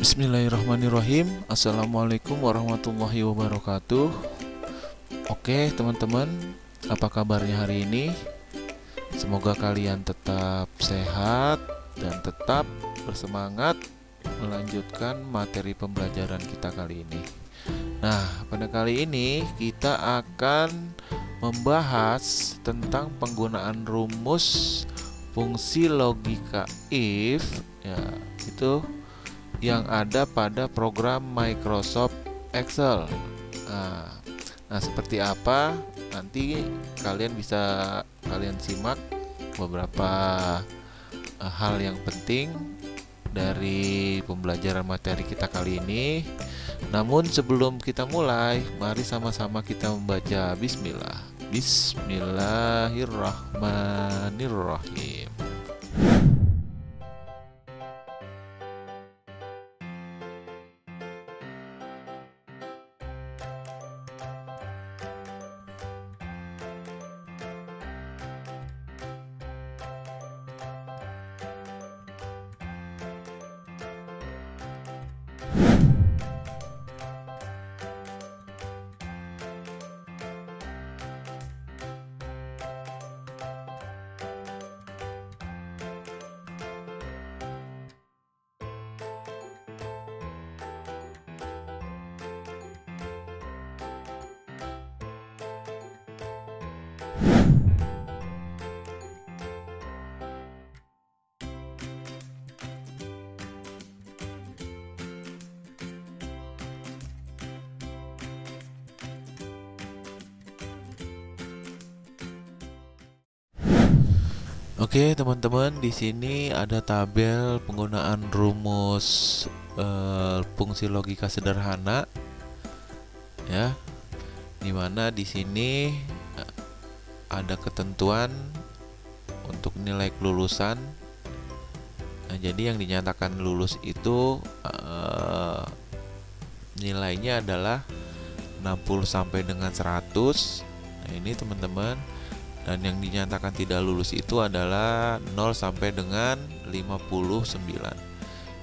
Bismillahirrahmanirrahim. Assalamualaikum warahmatullahi wabarakatuh. Oke teman-teman, apa kabarnya hari ini? Semoga kalian tetap sehat dan tetap bersemangat melanjutkan materi pembelajaran kita kali ini. Nah, pada kali ini kita akan membahas tentang penggunaan rumus fungsi logika if, ya, itu yang ada pada program Microsoft Excel. Nah, seperti apa? Nanti kalian bisa simak beberapa hal yang penting dari pembelajaran materi kita kali ini. Namun sebelum kita mulai, mari sama-sama kita membaca Bismillah. Bismillahirrahmanirrahim. Oke teman-teman, di sini ada tabel penggunaan rumus fungsi logika sederhana, ya, dimana di sini ada ketentuan untuk nilai kelulusan. Nah, jadi yang dinyatakan lulus itu nilainya adalah 60 sampai dengan 100. Nah, ini teman-teman. Dan yang dinyatakan tidak lulus itu adalah 0 sampai dengan 59.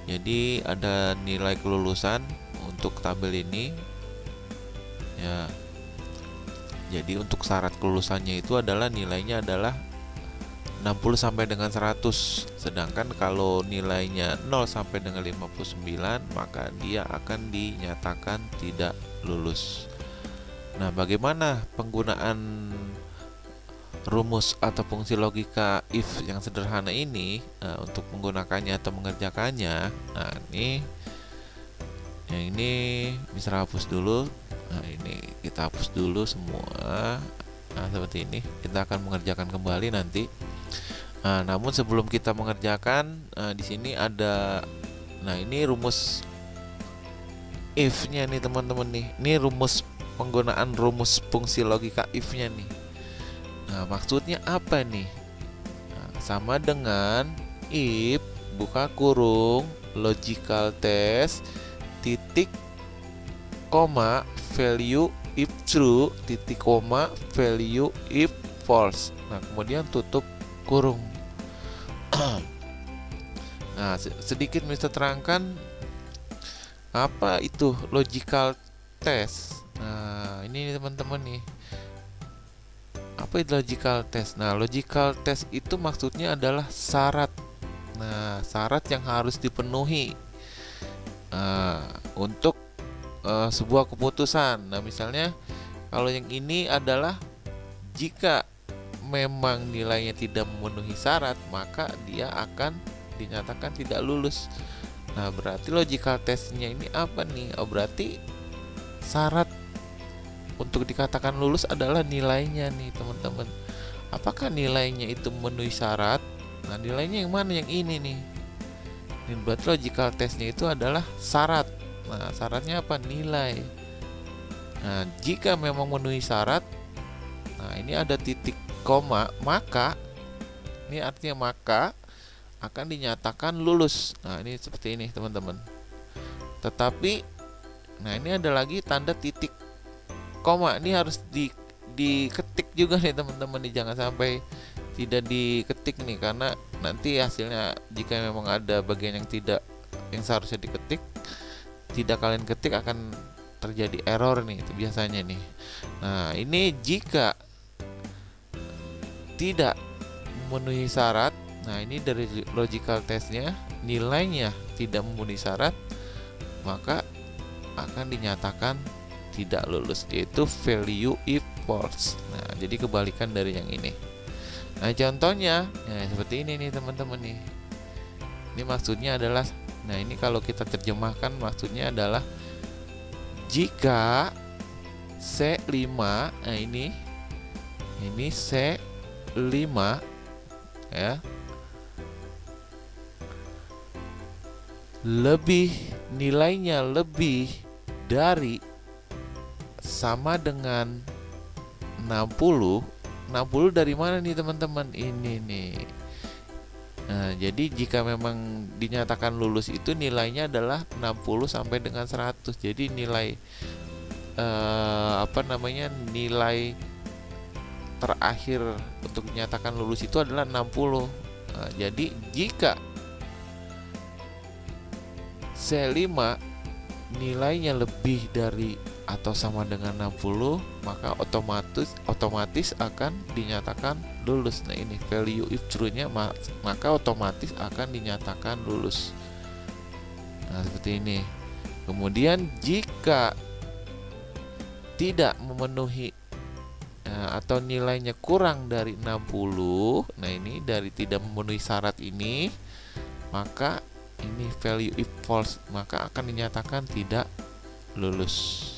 Jadi ada nilai kelulusan untuk tabel ini, ya. Jadi untuk syarat kelulusannya itu adalah nilainya adalah 60 sampai dengan 100. Sedangkan kalau nilainya 0 sampai dengan 59, maka dia akan dinyatakan tidak lulus. Nah, bagaimana penggunaan rumus atau fungsi logika if yang sederhana ini untuk menggunakannya atau mengerjakannya? Nah, ini bisa hapus dulu. Nah, ini kita hapus dulu semua. Nah, seperti ini. Kita akan mengerjakan kembali nanti. Nah, namun sebelum kita mengerjakan, di sini ada, nah, ini rumus if-nya nih teman-teman nih. Ini rumus penggunaan rumus fungsi logika if-nya nih. Nah, maksudnya apa nih? Nah, sama dengan if buka kurung logical test titik koma value if true titik koma value if false. Nah, kemudian tutup kurung. Nah, sedikit bisa terangkan apa itu logical test. Nah, ini teman-teman nih. Apa itu logical test? Nah, logical test itu maksudnya adalah syarat. Nah, syarat yang harus dipenuhi untuk sebuah keputusan. Nah, misalnya kalau yang ini adalah jika memang nilainya tidak memenuhi syarat, maka dia akan dinyatakan tidak lulus. Nah, berarti logical testnya ini apa nih? Oh, berarti syarat untuk dikatakan lulus adalah nilainya nih teman-teman. Apakah nilainya itu memenuhi syarat? Nah, nilainya yang mana? Yang ini nih. Ini berarti logical testnya itu adalah syarat. Nah, syaratnya apa? Nilai. Nah, jika memang memenuhi syarat, nah, ini ada titik koma, maka ini artinya maka akan dinyatakan lulus. Nah, ini seperti ini teman-teman. Tetapi, nah, ini ada lagi tanda titik koma. Ini harus diketik juga nih teman-teman nih, jangan sampai tidak diketik nih, karena nanti hasilnya jika memang ada bagian yang tidak yang seharusnya diketik tidak kalian ketik, akan terjadi error nih, itu biasanya nih. Nah, ini jika tidak memenuhi syarat. Nah, ini dari logical testnya, nilainya tidak memenuhi syarat, maka akan dinyatakan tidak lulus, yaitu value if false. Nah, jadi kebalikan dari yang ini. Nah, contohnya seperti ini nih teman-teman nih. Ini maksudnya adalah, nah ini kalau kita terjemahkan maksudnya adalah jika C5, nah ini C5 ya, nilainya lebih dari sama dengan 60. 60 dari mana nih teman-teman? Ini nih. Nah, jadi jika memang dinyatakan lulus itu nilainya adalah 60 sampai dengan 100. Jadi nilai nilai terakhir untuk dinyatakan lulus itu adalah 60. Nah, jadi jika C5 nilainya lebih dari atau sama dengan 60, maka otomatis akan dinyatakan lulus. Nah, ini value if true-nya, maka otomatis akan dinyatakan lulus. Nah, seperti ini. Kemudian jika tidak memenuhi atau nilainya kurang dari 60, nah ini dari tidak memenuhi syarat ini, maka ini value if false, maka akan dinyatakan tidak lulus.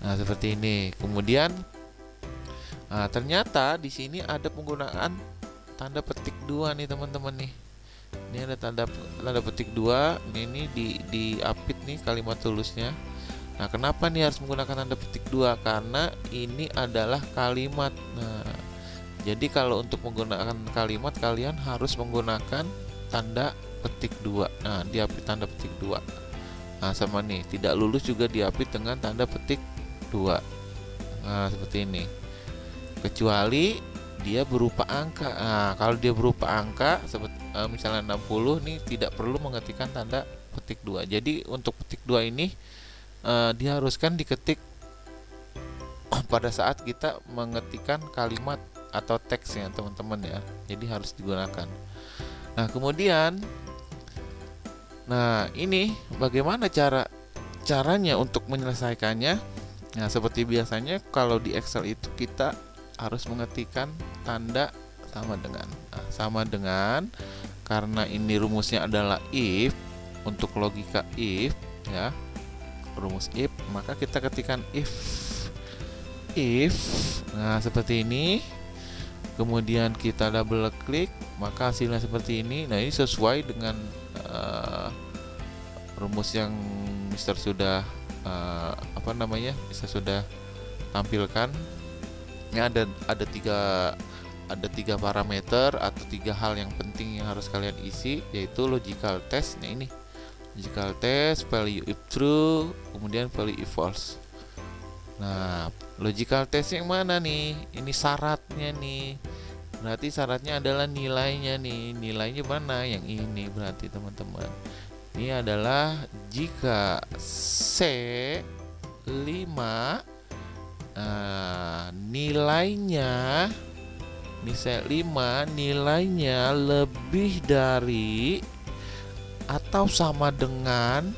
Nah, seperti ini. Kemudian ternyata di sini ada penggunaan tanda petik 2 nih teman-teman nih. Ini ada tanda petik 2. Ini diapit nih kalimat lulusnya. Nah, kenapa nih harus menggunakan tanda petik 2? Karena ini adalah kalimat. Nah, jadi kalau untuk menggunakan kalimat kalian harus menggunakan tanda petik 2. Nah, diapit tanda petik 2. Nah, sama nih, tidak lulus juga diapit dengan tanda petik 2. Nah, seperti ini. Kecuali dia berupa angka. Nah, kalau dia berupa angka seperti misalnya 60 nih, tidak perlu mengetikkan tanda petik 2. Jadi untuk petik 2 ini diharuskan diketik pada saat kita mengetikkan kalimat atau teksnya teman-teman ya. Jadi harus digunakan. Nah, kemudian ini bagaimana caranya untuk menyelesaikannya? Nah, seperti biasanya kalau di Excel itu kita harus mengetikkan tanda sama dengan karena ini rumusnya adalah if, untuk logika if ya. Rumus if, maka kita ketikkan if. Nah, seperti ini. Kemudian kita double klik, maka hasilnya seperti ini. Nah, ini sesuai dengan rumus yang Mister sudah Mister sudah tampilkan. Ini ada tiga parameter atau 3 hal yang penting yang harus kalian isi, yaitu logical test. Nah, ini logical test, value if true, kemudian value if false. Nah, logical test yang mana nih? Ini syaratnya nih. Berarti syaratnya adalah nilainya nih. Nilainya mana? Yang ini berarti teman-teman. Ini adalah jika C5 nilainya lebih dari atau sama dengan,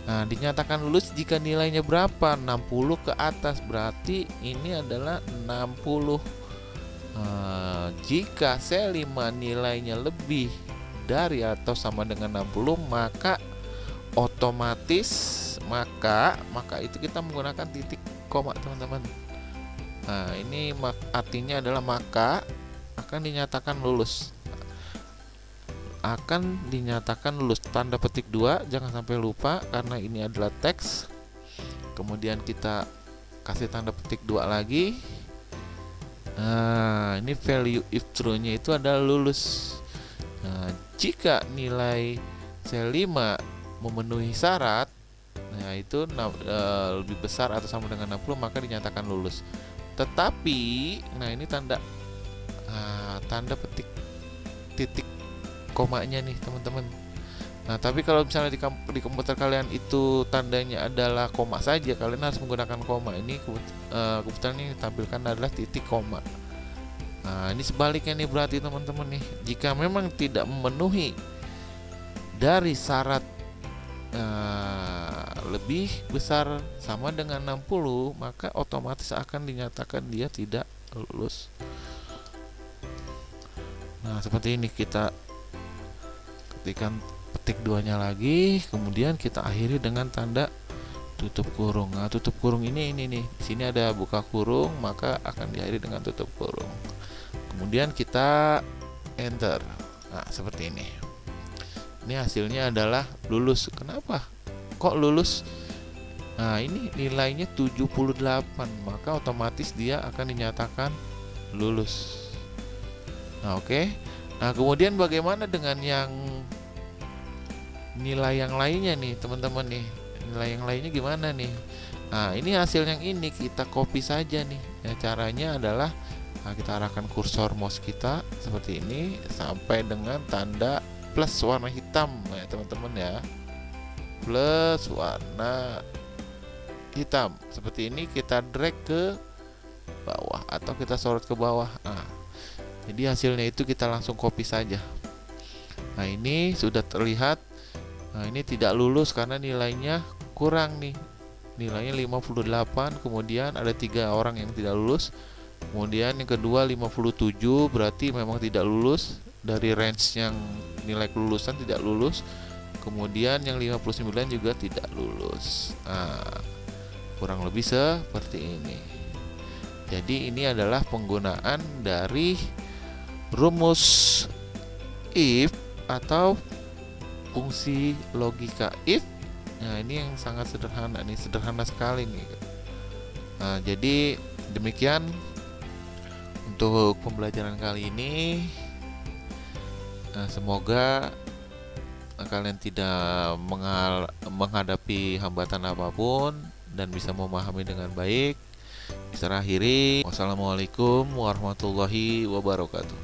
dinyatakan lulus jika nilainya berapa? 60 ke atas, berarti ini adalah 60. Jika C5 nilainya lebih dari atau sama dengan 60, maka otomatis maka itu kita menggunakan titik koma teman-teman. Nah, ini artinya adalah maka akan dinyatakan lulus. Tanda petik 2, jangan sampai lupa karena ini adalah teks. Kemudian kita kasih tanda petik 2 lagi. Nah, ini value if true-nya itu adalah lulus. Nah, jika nilai C5 memenuhi syarat, nah itu lebih besar atau sama dengan 60, maka dinyatakan lulus. Tetapi, nah ini tanda petik titik komanya nih teman-teman. Nah, tapi kalau misalnya di komputer kalian itu tandanya adalah koma saja, kalian harus menggunakan koma. Ini kebetulan ini tampilkan adalah titik koma. Nah, ini sebaliknya nih, berarti teman-teman nih, jika memang tidak memenuhi dari syarat lebih besar sama dengan 60, maka otomatis akan dinyatakan dia tidak lulus. Nah, seperti ini, kita ketikkan petik 2-nya lagi, kemudian kita akhiri dengan tanda tutup kurung. Nah, tutup kurung ini nih, di sini ada buka kurung, maka akan diakhiri dengan tutup kurung. Kemudian kita enter. Nah, seperti ini. Ini hasilnya adalah lulus. Kenapa kok lulus? Nah, ini nilainya 78, maka otomatis dia akan dinyatakan lulus. Nah, oke. Nah, kemudian bagaimana dengan yang nilai yang lainnya nih, teman-teman nih? Nilai yang lainnya gimana nih? Nah, ini hasil yang ini kita copy saja nih. Ya, caranya adalah kita arahkan kursor mouse kita seperti ini sampai dengan tanda plus warna hitam ya, teman-teman ya. Plus warna hitam. Seperti ini kita drag ke bawah atau kita sorot ke bawah. Nah, jadi hasilnya itu kita langsung copy saja. Nah, ini sudah terlihat. Nah, ini tidak lulus karena nilainya kurang nih. Nilainya 58, kemudian ada 3 orang yang tidak lulus. Kemudian yang kedua 57, berarti memang tidak lulus dari range yang nilai kelulusan, tidak lulus. Kemudian yang 59 juga tidak lulus. Nah, kurang lebih seperti ini. Jadi ini adalah penggunaan dari rumus if atau fungsi logika if. Nah, ini yang sangat sederhana nih, sederhana sekali nih. Nah, jadi demikian untuk pembelajaran kali ini. Nah, semoga kalian tidak menghadapi hambatan apapun dan bisa memahami dengan baik. Bisa akhiri. Wassalamualaikum warahmatullahi wabarakatuh.